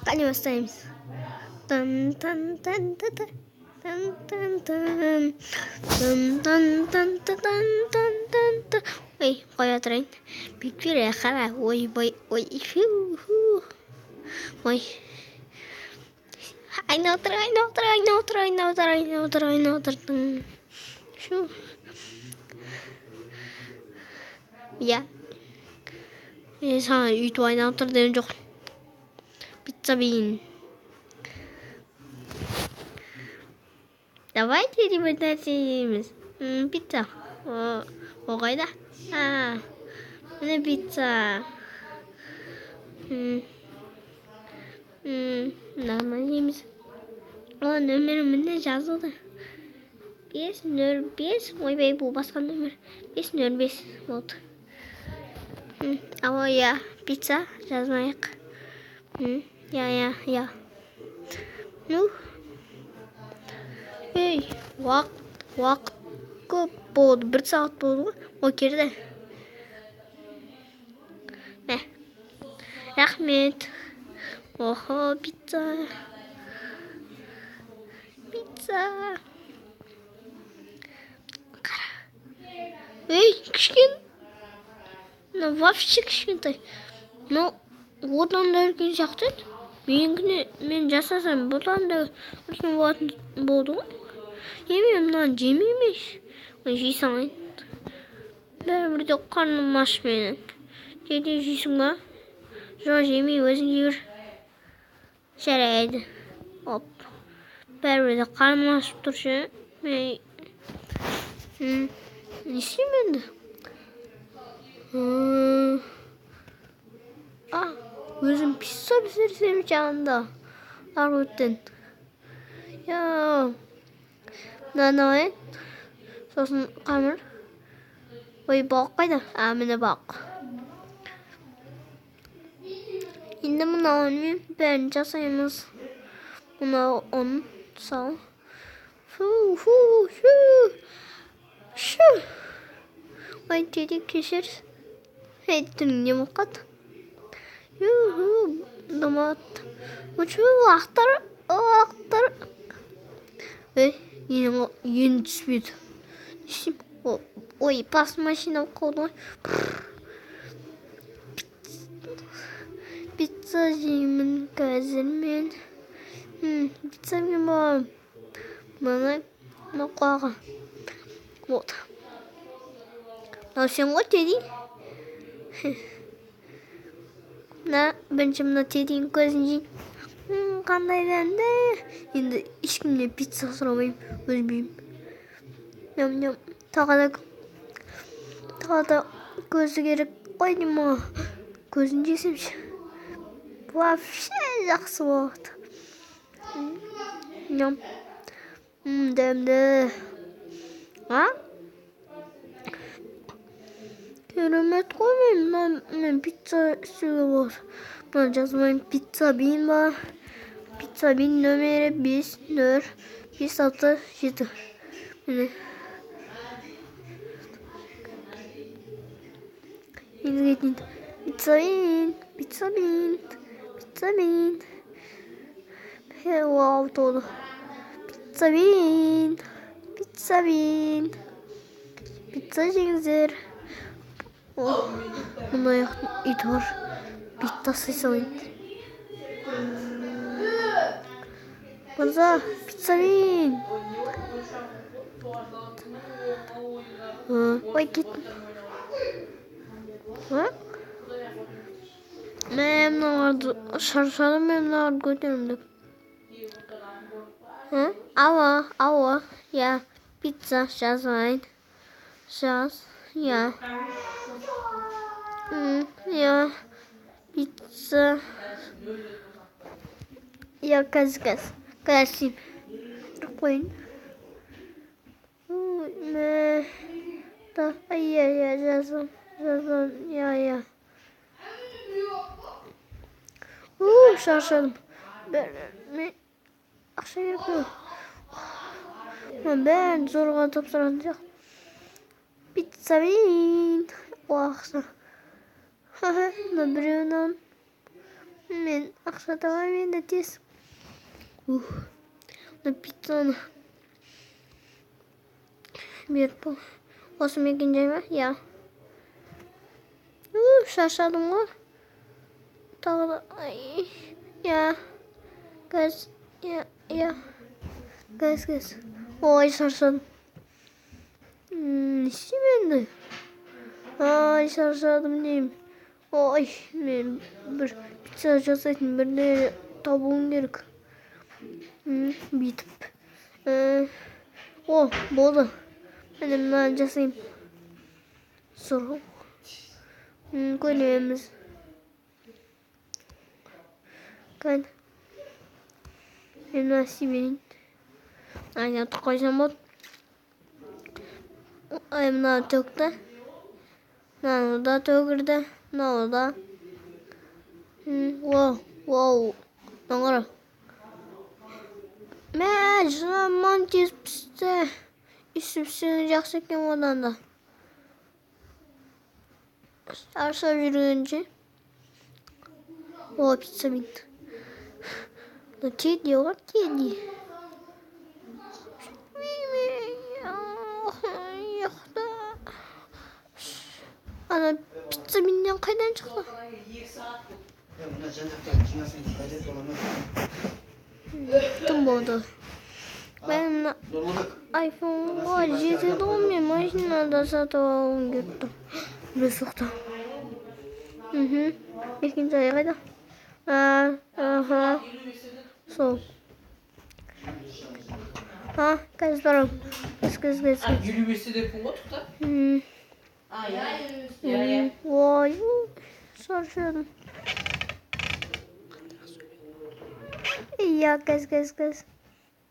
Hadi başlayalım. Dın dın dın dın dın. Dın dın dın. Dın dın dın dın dın dın dın. Oi, voy a traer. Picture jala. Voy. Voy. Ay, no trae. Şu. Ya. Sana ütü otur çok. Pizza bean. Давайте ребятки, пицца. O kayda. Ha. Ne pizza? Normalimiz. O nömerimde yazıldı. 5 Oy bey bu başka nömer. 5 oldu. Ama ya pizza yazmayak. Ya. Hey, vakt oldu. 1 saat oldu. O kirdi. Ne? Rahmet. Oho pizza. Ey kışkın. Ne вообще кішкентай. Ну, одан да үлкен сияқты еді. Менікіне мен жасасам бұдан да үлкен болатын болды ғой. Мынаны жемей емес. Жей салайын. Бәрібір қарным аш менің. Кейде жейсің ба? Жоқ жемей өзің жей. Жарайды. Оп. Бәрібір қарным ашып тұршы. Не істеймін енді? Өзім пицца пісірсем жанында. Арғыттен. Я. Мынаны сосын қамыр. Ой, бақ қайда? Міне бақ. Енді мынауымен бәрін жасаймыз. Мынау оның сал. Шу. Ой, теді кешір. Түніне мұқат. Домат. Ақтар. Ені түспеді. Ой, пас машина қолды. Пицца жеймін қазір мен. Пицца мен болам. Мына қуаға. Вот. Мынау сен ғой теді? Бірінші мына тедінің көзін жейін. Қандай дәмді. Енді ешкімнен пицца сұрамайым. Өзбейім. Ням. Тағы да көзі керек қой деймін. Көзін жесемші. Вообще жақсы болады. Ням. Дәмді. Керемет қой мен пицца істеуге болады. Мына жазмайым пицца бин бар. Пицца бин нөмері 5-0-5-6-7. Міне. Енді пицца бин. Вау, толы. Пицца бин. Пицца жеңіздер. Мына ит бар. Пицца салайын. Мырза, пицца бин. Ой, кеттім. Мен мыналарды шаршадым, мен мыналарды көтерім деп. Алло, я пицца жазайын. Я пицца. Я қазір қойын. Я жазам. Я. Шаршадым. Мен ақша керек қой. Бәрін зорға тапсырған сияқты. Пицца бин. Уақса. Біреуінен. мен ақша табамын енді тез. Мына пиццаны беріп бол. Осы мекен-жай ма? Иә. Шаршадым ғой. Тағы да. Иә. Газ. Иә. Газ. Ой, шаршадым. Не істеймін енді? Ай, шаршадым деймін. Ой, мен бір пицца жасайтын бірдеңе табуым керек. Бүйтіп. Болды. Мен мынаны жасаймын. Сұрау. Көреміз. Мен мына істеймін. Айнатып қойсам болды. Мына төкті. Мынаны да төгірді. Мынау да. Вау. Наңғара. Жаман тез пісті. Үсіп-үсіп жақсы екен одан да. Шаршап жүргенше. Пицца бітті. Теді ғой, теді. Ана пицца менен қайдан шықты? Тым болды. Мен айфонға жетеді ғой, мен машинада сатып алуым кетті. Бір соқты. Екінші ай қайда? Сол. Қазір барам. Кәз. Yürümesi de kumotта? Ой, шаршадым. Иә, кәз.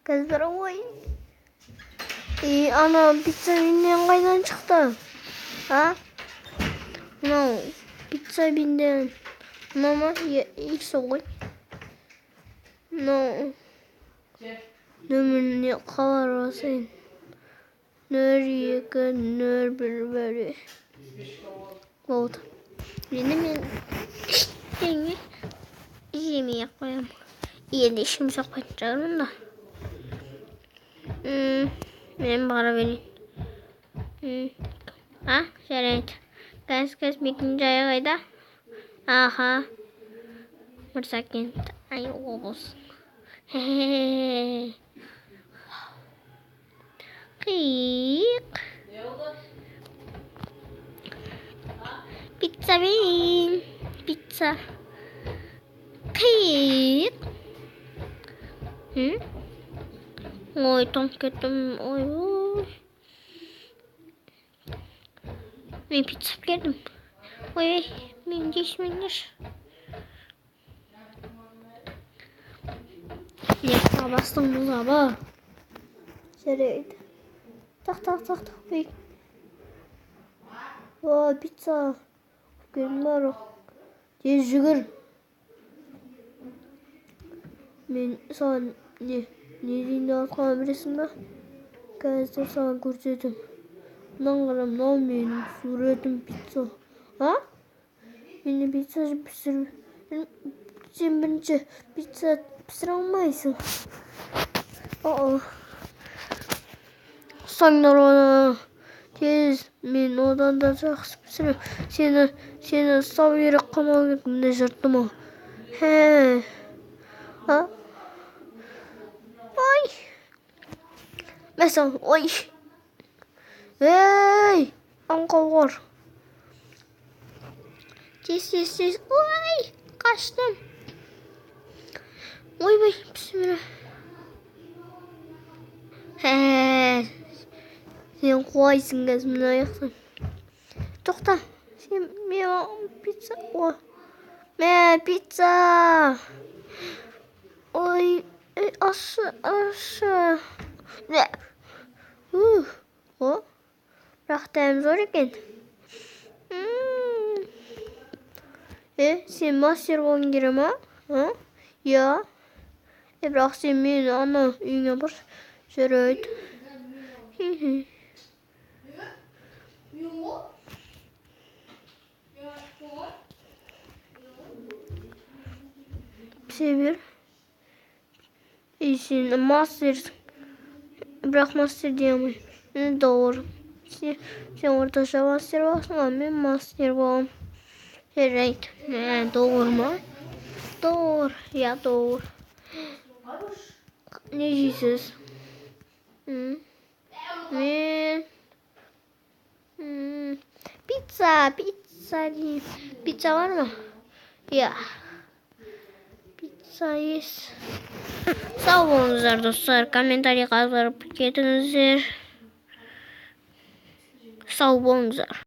Кәз барам, ой. Ана пицца менен қайдан шықты? Мынау пицца менен. Мама, сол ғой. Мынау нөміріне хабарласайын. 02-01 болды. Мен ештеңе жемей қоямын. Енді ешкім соқпайтын шығармын да. Мен бара берейін. Жарайды. Газ мекен-жайы қайда? Мырзакент. Облыс. Қиық. Пицца бейін. Пицца. Қиық. Ой, тоңып кеттім. Ой. Мен пицца бердім. Ой, мен дейшмеңдер. Лекқа бастың мұзаба. Жарайды. Так. Пицца. Көрін бар. Тез жүгір. Мен саған не дейінді атқаны білесің ба? Қазір саған көрсетім. Мынан қарам, мынау менің суретім пицца. Мені пицца пісіріп. Сен бірінші пицца пісіре алмайсың. Саңдар оны тез, мен одан да жақсы пісірем. Сені сау ерек қамау керек, міне жырттым ол. Ой. Мәсіл, ой. Ей, аңқау қор. Тез. Ой, қаштым. Ойбай, пісімірі. Сен қойсың кәз мұны аяқтан. Тоқта, сен мен пицца. Мен пицца. Ой, ашы. Бірақ тәйім зор екен. Сен мастер болғың келе ма? Иә. Бірақ сен мені ана үйіңе бар. Жарайды. P1. İşin master. Bırak master diyemem. Doğru. Sen ortaça master baksın ama ben master bağım. Evet. Doğru mu? Doğru. Ya doğru. Ne diyorsunuz? Ben... Pizza diyeyim. Pizza var mı? Ya. Pizza yes. Sağ olunuzlar dostlar. Komentariya kaldırıp ketіңіздер. Sağ olunuzlar.